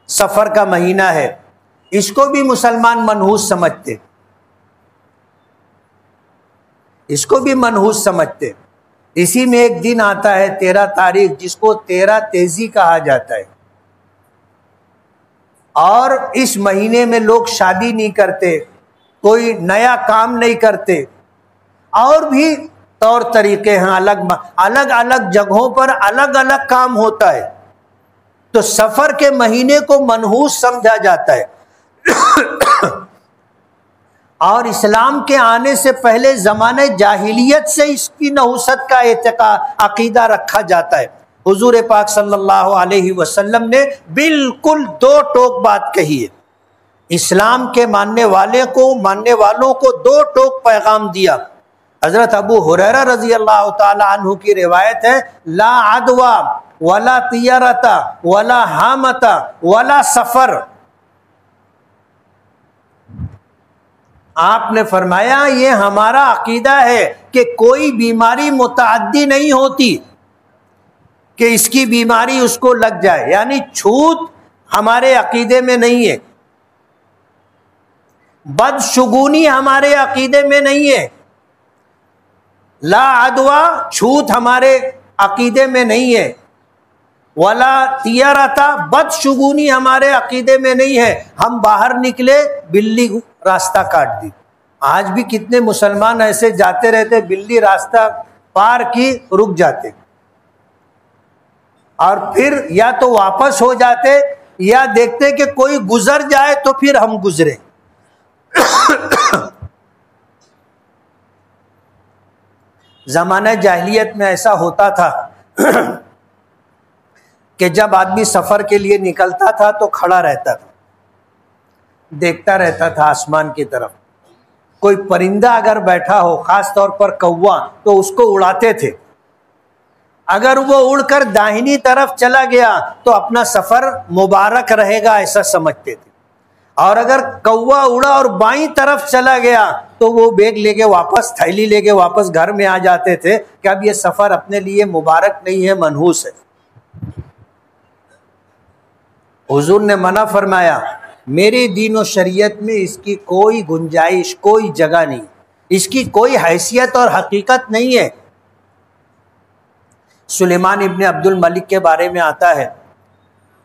سفر کا مہینہ ہے، اس کو بھی مسلمان منحوس سمجھتے، اس کو بھی منحوس سمجھتے۔ اسی میں ایک دن آتا ہے 13 تاریخ، جس کو 13 تیزی کہا جاتا ہے، اور اس مہینے میں لوگ شادی نہیں کرتے، کوئی نیا کام نہیں کرتے، اور بھی طور طریقے ہیں، الگ الگ جگہوں پر الگ الگ کام ہوتا ہے۔ تو سفر کے مہینے کو منحوس سمجھا جاتا ہے۔ اور اسلام کے آنے سے پہلے زمانے جاہلیت سے اس کی نحوست کا عقیدہ رکھا جاتا ہے۔ حضور پاک صلی اللہ علیہ وسلم نے بالکل دو ٹوک بات کہی ہے، اسلام کے ماننے والوں کو دو ٹوک پیغام دیا۔ حضرت ابو ہریرہ رضی اللہ تعالی عنہ کی روایت ہے، لا عدوى ولا طیرۃ ولا حامۃ ولا سفر۔ آپ نے فرمایا یہ ہمارا عقیدہ ہے کہ کوئی بیماری متعدی نہیں ہوتی کہ اس کی بیماری اس کو لگ جائے، یعنی چھوت ہمارے عقیدے میں نہیں ہے، بدشگونی ہمارے عقیدے میں نہیں ہے، لا عدوى چھوت ہمارے عقیدے میں نہیں ہے، ولا طیرۃ بدشگونی ہمارے عقیدے میں نہیں ہے۔ ہم باہر نکلے بلی راستہ کاٹ دی۔ آج بھی کتنے مسلمان ایسے جاتے رہتے، بلی راستہ پار کی رک جاتے، اور پھر یا تو واپس ہو جاتے یا دیکھتے کہ کوئی گزر جائے تو پھر ہم گزرے۔ زمانہ جاہلیت میں ایسا ہوتا تھا کہ جب آدمی سفر کے لیے نکلتا تھا تو کھڑا رہتا تھا، دیکھتا رہتا تھا آسمان کی طرف۔ کوئی پرندہ اگر بیٹھا ہو، خاص طور پر کوا، تو اس کو اڑاتے تھے۔ اگر وہ اڑ کر داہنی طرف چلا گیا تو اپنا سفر مبارک رہے گا ایسا سمجھتے تھے، اور اگر کوا اڑا اور بائیں طرف چلا گیا تو وہ بیگ لے کے واپس، تھیلی لے کے واپس گھر میں آ جاتے تھے کہ اب یہ سفر اپنے لیے مبارک نہیں ہے، منحوس ہے۔ حضور نے منع فرمایا، میرے دین و شریعت میں اس کی کوئی گنجائش، کوئی جگہ نہیں، اس کی کوئی حیثیت اور حقیقت نہیں ہے۔ سلیمان ابن عبد الملک کے بارے میں آتا ہے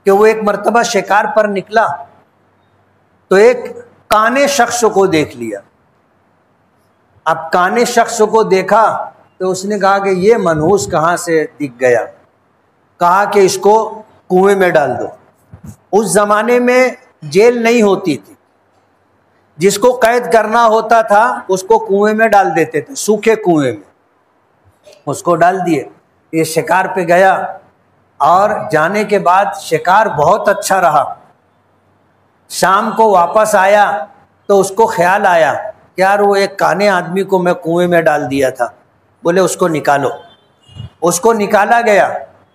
کہ وہ ایک مرتبہ شکار پر نکلا تو ایک کانے شخص کو دیکھ لیا۔ اب کانے شخص کو دیکھا تو اس نے کہا کہ یہ منحوس کہاں سے دکھ گیا، کہا کہ اس کو کنویں میں ڈال دو۔ اس زمانے میں جیل نہیں ہوتی تھی، جس کو قید کرنا ہوتا تھا اس کو کنویں میں ڈال دیتے تھے، سوکھے کنویں میں اس کو ڈال دیے۔ یہ شکار پہ گیا، اور جانے کے بعد شکار بہت اچھا رہا۔ شام کو واپس آیا تو اس کو خیال آیا کہ یار وہ ایک کانے آدمی کو میں کنویں میں ڈال دیا تھا، بولے اس کو نکالو۔ اس کو نکالا گیا،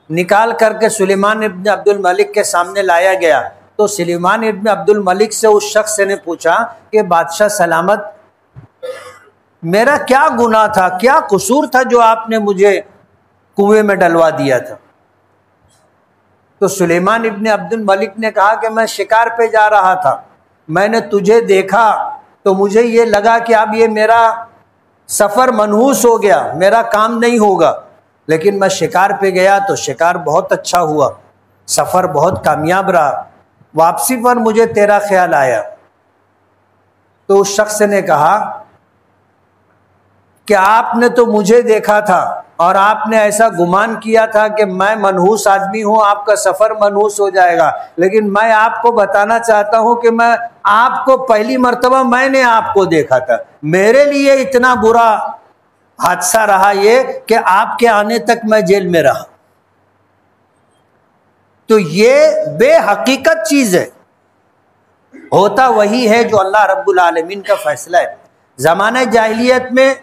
نکال کر کے سلیمان ابن عبد الملک کے سامنے لایا گیا تو سلیمان ابن عبد الملک سے اس شخص نے پوچھا کہ بادشاہ سلامت، میرا کیا گناہ تھا، کیا قصور تھا جو آپ نے مجھے کنویں میں ڈلوا دیا تھا؟ تو سلیمان ابن عبد الملک نے کہا کہ میں شکار پہ جا رہا تھا، میں نے تجھے دیکھا تو مجھے یہ لگا کہ اب یہ میرا سفر منحوس ہو گیا، میرا کام نہیں ہوگا، لیکن میں شکار پہ گیا تو شکار بہت اچھا ہوا، سفر بہت کامیاب رہا، واپسی پر مجھے تیرا خیال آیا۔ تو اس شخص نے کہا کہ آپ نے تو مجھے دیکھا تھا اور آپ نے ایسا گمان کیا تھا کہ میں منحوس آدمی ہوں، آپ کا سفر منحوس ہو جائے گا، لیکن میں آپ کو بتانا چاہتا ہوں کہ میں آپ کو پہلی مرتبہ میں نے آپ کو دیکھا تھا، میرے لیے اتنا برا حادثہ رہا یہ کہ آپ کے آنے تک میں جیل میں رہا۔ تو یہ بے حقیقت چیز ہے، ہوتا وہی ہے جو اللہ رب العالمین کا فیصلہ ہے۔ زمانہ جاہلیت میں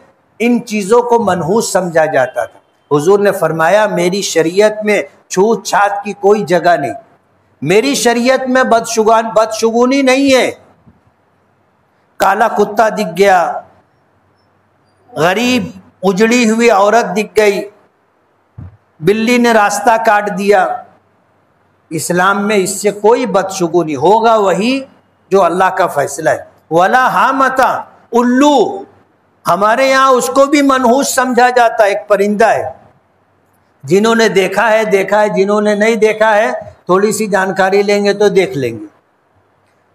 ان چیزوں کو منحوس سمجھا جاتا تھا۔ حضور نے فرمایا میری شریعت میں چھوت چھات کی کوئی جگہ نہیں، میری شریعت میں بدشگونی نہیں ہے۔ کالا کتا دکھ گیا، غریب اجڑی ہوئی عورت دکھ گئی، بلی نے راستہ کاٹ دیا، اسلام میں اس سے کوئی بدشگونی ہوگا وہی جو اللہ کا فیصلہ ہے۔ ولا حامتا، الو ہمارے یہاں اس کو بھی منحوس سمجھا جاتا ہے، ایک پرندہ ہے، جنہوں نے دیکھا ہے دیکھا ہے، جنہوں نے نہیں دیکھا ہے تھوڑی سی جانکاری لیں گے تو دیکھ لیں گے،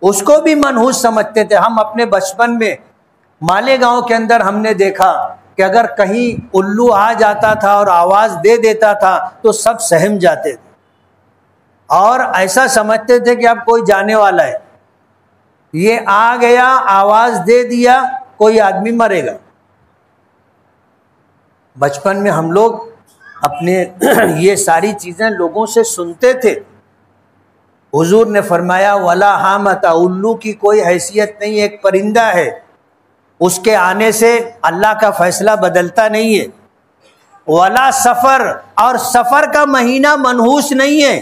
اس کو بھی منحوس سمجھتے تھے۔ ہم اپنے بچپن میں مالیگاؤں کے اندر ہم نے دیکھا کہ اگر کہیں الو آ جاتا تھا اور آواز دے دیتا تھا تو سب سہم جاتے تھے اور ایسا سمجھتے تھے کہ اب کوئی جانے والا ہے، یہ آ گیا آواز دے دیا کوئی آدمی مرے گا۔ بچپن میں ہم لوگ اپنے یہ ساری چیزیں لوگوں سے سنتے تھے۔ حضور نے فرمایا ولا حامتا، الو کی کوئی حیثیت نہیں، ایک پرندہ ہے، اس کے آنے سے اللہ کا فیصلہ بدلتا نہیں ہے۔ ولا سفر، اور سفر کا مہینہ منحوس نہیں ہے۔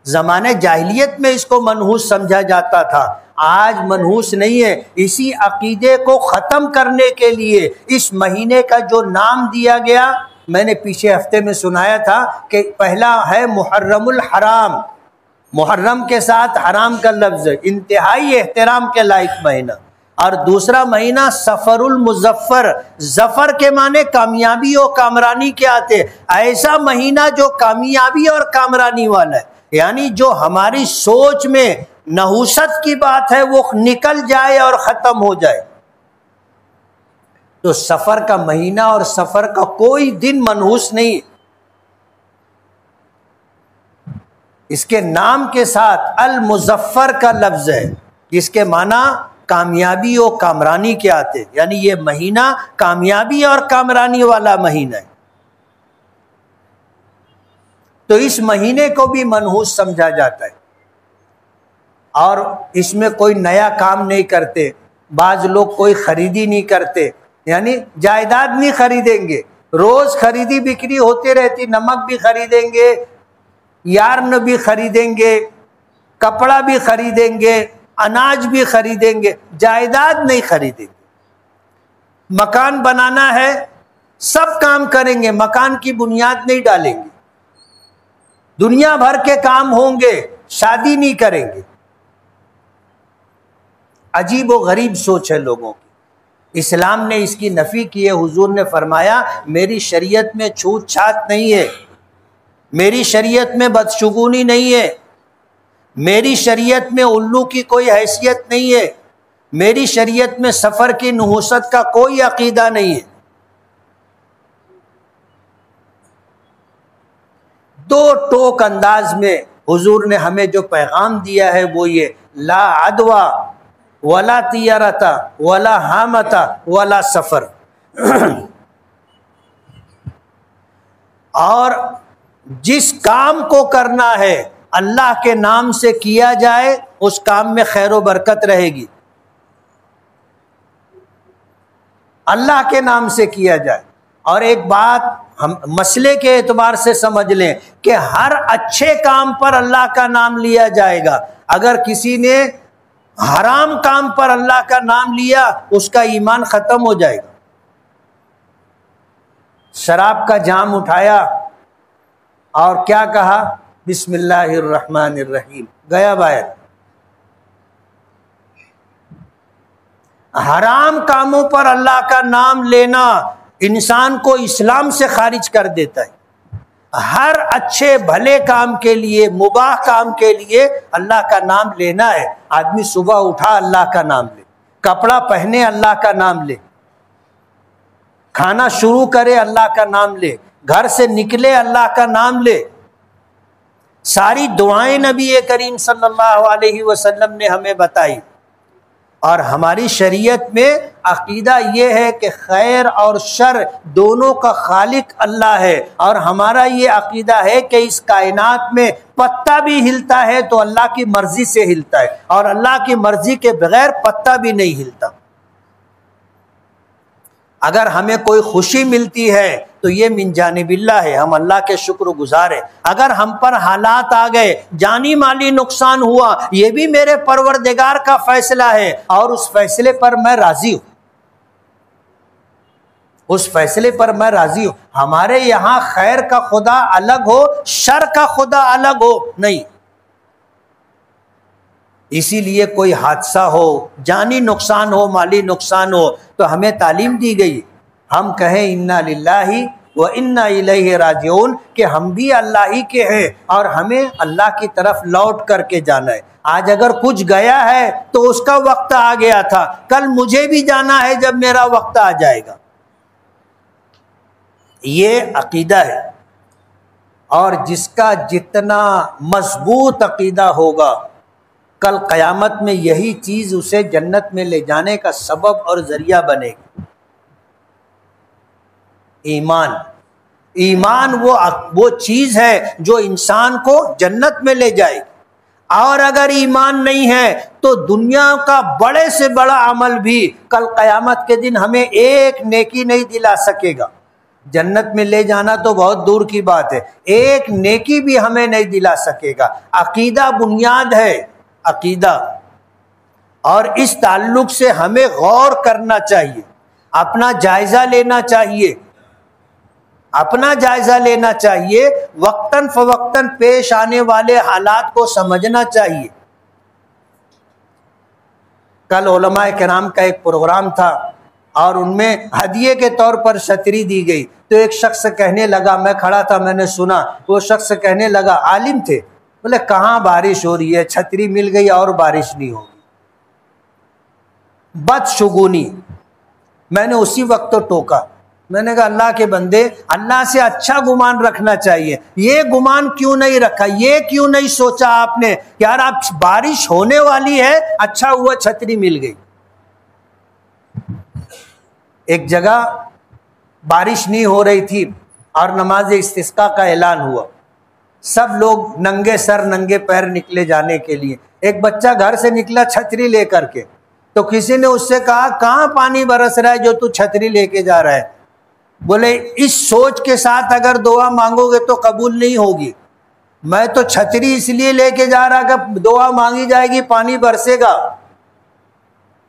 زمانے جاہلیت میں اس کو منحوس سمجھا جاتا تھا، آج منحوس نہیں ہے۔ اسی عقیدے کو ختم کرنے کے لیے اس مہینے کا جو نام دیا گیا، میں نے پیچھے ہفتے میں سنایا تھا کہ پہلا ہے محرم الحرام، محرم کے ساتھ حرام کا لفظ، انتہائی احترام کے لائق مہینہ، اور دوسرا مہینہ سفر المظفر، ظفر کے معنی کامیابی اور کامرانی کے آتے، ایسا مہینہ جو کامیابی اور کامرانی والا ہے، یعنی جو ہماری سوچ میں نحوست کی بات ہے وہ نکل جائے اور ختم ہو جائے۔ تو سفر کا مہینہ اور سفر کا کوئی دن منحوس نہیں، اس کے نام کے ساتھ المظفر کا لفظ ہے، جس کے معنی کامیابی اور کامرانی کے آتے، یعنی یہ مہینہ کامیابی اور کامرانی والا مہینہ ہے۔ تو اس مہینے کو بھی منحوس سمجھا جاتا ہے، اور اس میں کوئی نیا کام نہیں کرتے۔ بعض لوگ کوئی خریدی نہیں کرتے، یعنی جائیداد نہیں خریدیں گے، روز خریدی بکری ہوتی رہتی، نمک بھی خریدیں گے، یارن بھی خریدیں گے، کپڑا بھی خریدیں گے، اناج بھی خریدیں گے، جائیداد نہیں خریدیں گے۔ مکان بنانا ہے، سب کام کریں گے، مکان کی بنیاد نہیں ڈالیں گے، دنیا بھر کے کام ہوں گے، شادی نہیں کریں گے۔ عجیب و غریب سوچ ہے لوگوں کی، اسلام نے اس کی نفی کی ہے۔ حضور نے فرمایا میری شریعت میں چھوت چھات نہیں ہے، میری شریعت میں بدشگونی نہیں ہے، میری شریعت میں الو کی کوئی حیثیت نہیں ہے، میری شریعت میں سفر کی نحوست کا کوئی عقیدہ نہیں ہے۔ دو ٹوک انداز میں حضور نے ہمیں جو پیغام دیا ہے وہ یہ، لا عدوہ ولا طیرتا ولا حامتا ولا سفر، اور جس کام کو کرنا ہے اللہ کے نام سے کیا جائے، اس کام میں خیر و برکت رہے گی، اللہ کے نام سے کیا جائے۔ اور ایک بات ہم مسئلے کے اعتبار سے سمجھ لیں کہ ہر اچھے کام پر اللہ کا نام لیا جائے گا۔ اگر کسی نے حرام کام پر اللہ کا نام لیا اس کا ایمان ختم ہو جائے گا۔ شراب کا جام اٹھایا اور کیا کہا، بسم اللہ الرحمن الرحیم، گیا باہر۔ حرام کاموں پر اللہ کا نام لینا انسان کو اسلام سے خارج کر دیتا ہے۔ ہر اچھے بھلے کام کے لیے، مباح کام کے لیے اللہ کا نام لینا ہے۔ آدمی صبح اٹھا اللہ کا نام لے، کپڑا پہنے اللہ کا نام لے، کھانا شروع کرے اللہ کا نام لے، گھر سے نکلے اللہ کا نام لے۔ ساری دعائیں نبی کریم صلی اللہ علیہ وسلم نے ہمیں بتائی، اور ہماری شریعت میں عقیدہ یہ ہے کہ خیر اور شر دونوں کا خالق اللہ ہے، اور ہمارا یہ عقیدہ ہے کہ اس کائنات میں پتا بھی ہلتا ہے تو اللہ کی مرضی سے ہلتا ہے، اور اللہ کی مرضی کے بغیر پتا بھی نہیں ہلتا۔ اگر ہمیں کوئی خوشی ملتی ہے تو یہ من جانب اللہ ہے، ہم اللہ کے شکر گزار ہیں۔ اگر ہم پر حالات آ گئے، جانی مالی نقصان ہوا، یہ بھی میرے پروردگار کا فیصلہ ہے، اور اس فیصلے پر میں راضی ہوں۔ اس فیصلے پر میں راضی ہوں. ہمارے یہاں خیر کا خدا الگ ہو، شر کا خدا الگ ہو نہیں. اسی لیے کوئی حادثہ ہو، جانی نقصان ہو، مالی نقصان ہو، تو ہمیں تعلیم دی گئی ہم کہیں انا للہ و انا الیہ راجعون، کہ ہم بھی اللہ ہی کے ہیں اور ہمیں اللہ کی طرف لوٹ کر کے جانا ہے. آج اگر کچھ گیا ہے تو اس کا وقت آ گیا تھا، کل مجھے بھی جانا ہے جب میرا وقت آ جائے گا. یہ عقیدہ ہے، اور جس کا جتنا مضبوط عقیدہ ہوگا کل قیامت میں یہی چیز اسے جنت میں لے جانے کا سبب اور ذریعہ بنے گی. ایمان وہ چیز ہے جو انسان کو جنت میں لے جائے گی. اور اگر ایمان نہیں ہے تو دنیا کا بڑے سے بڑا عمل بھی کل قیامت کے دن ہمیں ایک نیکی نہیں دلا سکے گا. جنت میں لے جانا تو بہت دور کی بات ہے، ایک نیکی بھی ہمیں نہیں دلا سکے گا. عقیدہ بنیاد ہے، عقیدہ. اور اس تعلق سے ہمیں غور کرنا چاہیے، اپنا جائزہ لینا چاہیے، اپنا جائزہ لینا چاہیے، وقتاً فوقتاً پیش آنے والے حالات کو سمجھنا چاہیے. کل علماء کرام کا ایک پروگرام تھا اور ان میں ہدیے کے طور پر چھتری دی گئی. تو ایک شخص کہنے لگا، میں کھڑا تھا میں نے سنا، وہ شخص کہنے لگا، عالم تھے، بولے کہاں بارش ہو رہی ہے، چھتری مل گئی اور بارش نہیں ہوگی. بدشگونی. میں نے اسی وقت تو ٹوکا، میں نے کہا اللہ کے بندے، اللہ سے اچھا گمان رکھنا چاہیے. یہ گمان کیوں نہیں رکھا، یہ کیوں نہیں سوچا آپ نے کہ یار آپ بارش ہونے والی ہے، اچھا ہوا چھتری مل گئی. ایک جگہ بارش نہیں ہو رہی تھی اور نماز استسقاء کا اعلان ہوا، سب لوگ ننگے سر ننگے پیر نکلے جانے کے لیے. ایک بچہ گھر سے نکلا چھتری لے کر کے، تو کسی نے اس سے کہا کہاں پانی برس رہا ہے جو تو چھتری لے کے جا رہا ہے؟ بولے اس سوچ کے ساتھ اگر دعا مانگو گے تو قبول نہیں ہوگی. میں تو چھتری اس لیے لے کے جا رہا کہ دعا مانگی جائے گی، پانی برسے گا،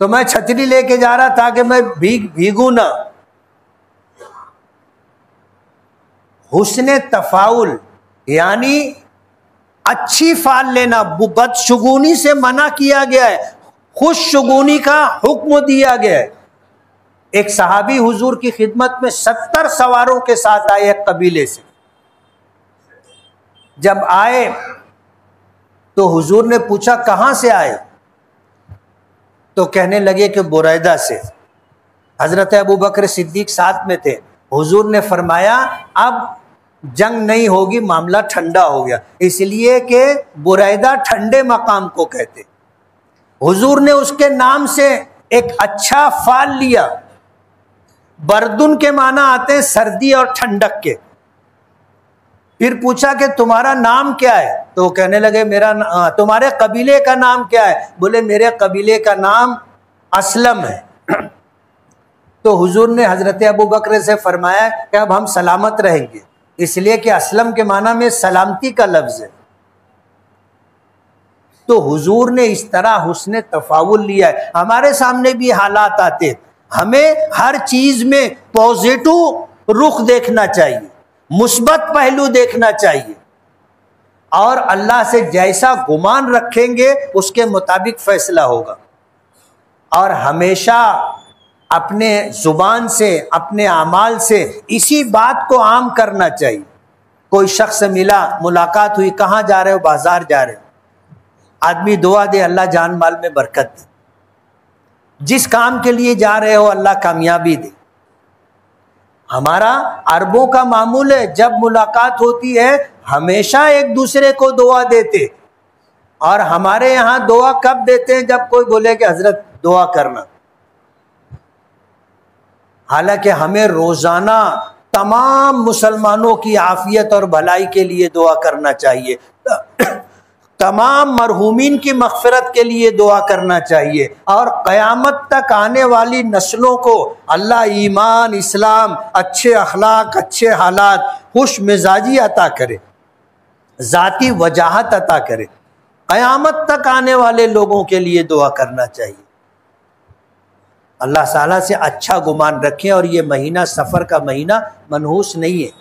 تو میں چھتری لے کے جا رہا تاکہ میں بھیگوں نہ. حسن تفاعل یعنی اچھی فعل لینا، بدشگونی سے منع کیا گیا ہے، خوش شگونی کا حکم دیا گیا ہے. ایک صحابی حضور کی خدمت میں 70 سواروں کے ساتھ آئے ایک قبیلے سے. جب آئے تو حضور نے پوچھا کہاں سے آئے؟ تو کہنے لگے کہ بریدہ سے. حضرت ابوبکر صدیق ساتھ میں تھے. حضور نے فرمایا اب جنگ نہیں ہوگی، معاملہ ٹھنڈا ہو گیا، اس لیے کہ بریدہ ٹھنڈے مقام کو کہتے. حضور نے اس کے نام سے ایک اچھا فعل لیا. بردن کے معنی آتے ہیں سردی اور ٹھنڈک کے. پھر پوچھا کہ تمہارا نام کیا ہے؟ تو وہ کہنے لگے تمہارے قبیلے کا نام کیا ہے؟ بولے میرے قبیلے کا نام اسلم ہے. تو حضور نے حضرت ابوبکر سے فرمایا کہ اب ہم سلامت رہیں گے، اس لیے کہ اسلم کے معنی میں سلامتی کا لفظ ہے. تو حضور نے اس طرح حسن تفاعل لیا ہے. ہمارے سامنے بھی حالات آتے، ہمیں ہر چیز میں پازیٹو رخ دیکھنا چاہیے، مثبت پہلو دیکھنا چاہیے، اور اللہ سے جیسا گمان رکھیں گے اس کے مطابق فیصلہ ہوگا. اور ہمیشہ اپنے زبان سے، اپنے اعمال سے اسی بات کو عام کرنا چاہیے. کوئی شخص ملا، ملاقات ہوئی، کہاں جا رہے ہو؟ بازار جا رہے ہو. آدمی دعا دے اللہ جان مال میں برکت دے. جس کام کے لیے جا رہے ہو اللہ کامیابی دے. ہمارا عربوں کا معمول ہے، جب ملاقات ہوتی ہے ہمیشہ ایک دوسرے کو دعا دیتے. اور ہمارے یہاں دعا کب دیتے ہیں؟ جب کوئی بولے کہ حضرت دعا کرنا. حالانکہ ہمیں روزانہ تمام مسلمانوں کی عافیت اور بھلائی کے لیے دعا کرنا چاہیے، تمام مرحومین کی مغفرت کے لیے دعا کرنا چاہیے، اور قیامت تک آنے والی نسلوں کو اللہ ایمان، اسلام، اچھے اخلاق، اچھے حالات، خوش مزاجی عطا کرے، ذاتی وجاہت عطا کرے. قیامت تک آنے والے لوگوں کے لیے دعا کرنا چاہیے. اللہ تعالیٰ سے اچھا گمان رکھیں، اور یہ مہینہ سفر کا مہینہ منحوس نہیں ہے،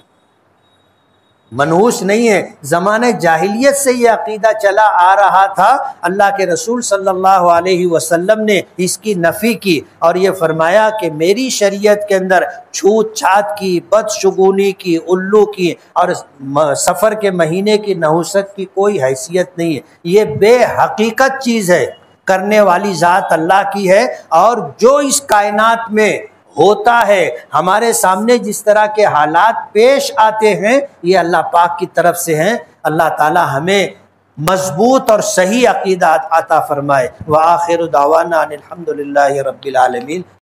منحوس نہیں ہے۔ زمانہ جاہلیت سے یہ عقیدہ چلا آ رہا تھا، اللہ کے رسول صلی اللہ علیہ وسلم نے اس کی نفی کی اور یہ فرمایا کہ میری شریعت کے اندر چھوت چھات کی، بدشگونی کی، الو کی اور سفر کے مہینے کی نحوست کی کوئی حیثیت نہیں ہے۔ یہ بے حقیقت چیز ہے، کرنے والی ذات اللہ کی ہے، اور جو اس کائنات میں ہوتا ہے، ہمارے سامنے جس طرح کے حالات پیش آتے ہیں، یہ اللہ پاک کی طرف سے ہیں۔ اللہ تعالی ہمیں مضبوط اور صحیح عقیدہ عطا فرمائے۔ وآخر دعوانا ان الحمد للہ رب العالمین۔